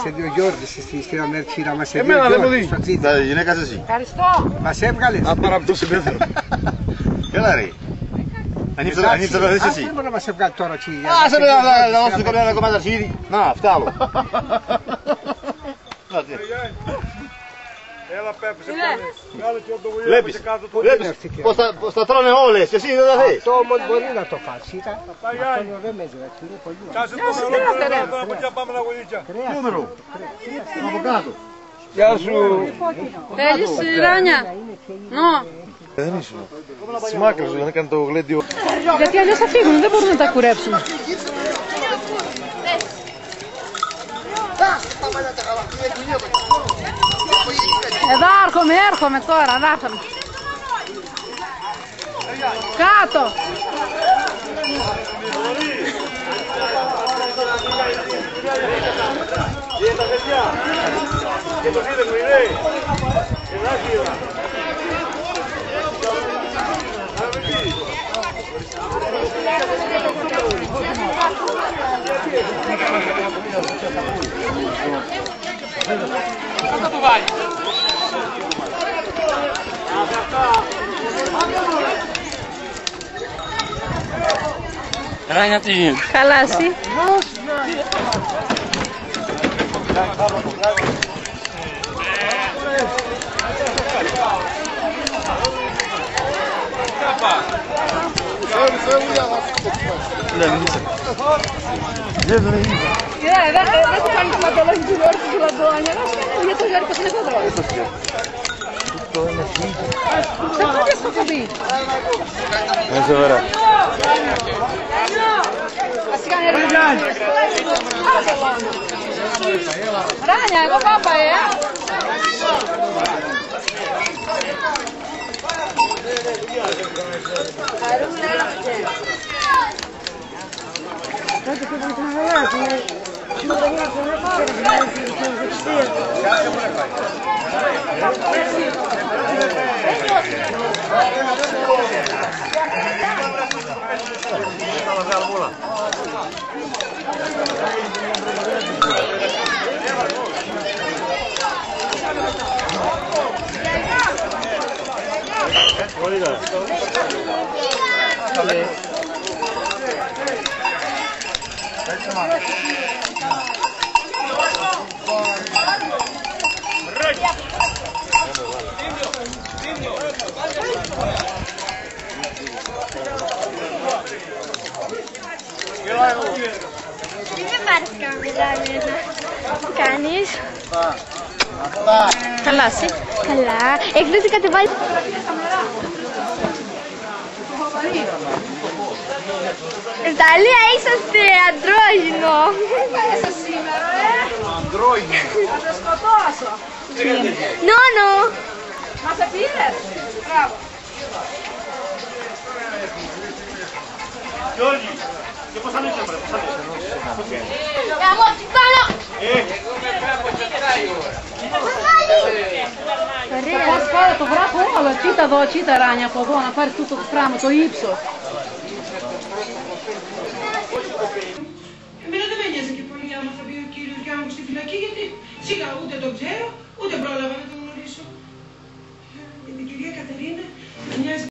σε δύο Γιώργης στην Αμερτσίνα, μας σε δύο Γιώργης. Τα γυναίκα εσύ. Ευχαριστώ. Μας έβγαλες. Απαραπτό συμπέθερο. Έλα ρε. Ανήψε το παιδί εσύ. Δεν μπορεί να μας έβγαλε τώρα εκεί. Άσε με να δώσουμε κανένα κομμάτι αρχίδι. Να, φτάλω. Έλα Πέπη, Βλέπεις πως τα τρώνε όλες, εσύ δεν τα θες. Αυτό όμως μπορεί να το φάσει. Αυτό είναι ωραίο μέτρο, είναι πολύ ωραίο. Κάσε το νερό και πάμε να γονίτια. Νούμερο. Από κάτω. Γεια σου. Θέλεις ράνια. Νο. Δεν ήσουν. Σημάκρες, δεν έκανε το γλέντιο. Γιατί αλλιώς θα φύγουν, δεν μπορούν να τα κουρέψουν. Εδώ έρχομαι τώρα, να έρθουμε. Κάτω. Και το είδε μου είναι. Ελάχιστα. Θα το βάλει. Ράνια τι γίνεται. Καλά εσύ. Δεν είναι. Δεν του κάνει το ματολόγιο του Γιώργου του Λαντώνια. Γιατί ο Γιώργος είναι κοντρός. Σε πότε στο κομπί. Δεν σε βέρα. Ράνια, εγώ πάπα, Τι με πάρεις καμπυλάνια. Τι κάνεις? Καλά εσύ. Καλά. Έχεις δει τι κατεβάζει? Ιταλία είσαστε αντρόγινο. Είσαι σήμερα, Αντρόγινο. Θα σε σκοτώσω. Νόνο. Μα σε πήρες. Μπράβο. Γιώργη, και πώς ανοίξε τώρα, πώς ανοίξε. Εγώ πάνω. Θα πας πάρε το βράχο όλο. Κοίτα εδώ, κοίτα Ράνια από εδώ, να πάρεις τούτο το πράγμα, το ύψος. Εμένα δεν με νοιάζει και πολύ άμα θα μπει ο κύριος Γιάννου στη φυλακή, γιατί σιγά ούτε τον ξέρω, ούτε πρόλαβα να τον γνωρίσω. Για την κυρία Κατερίνα, με νοιάζει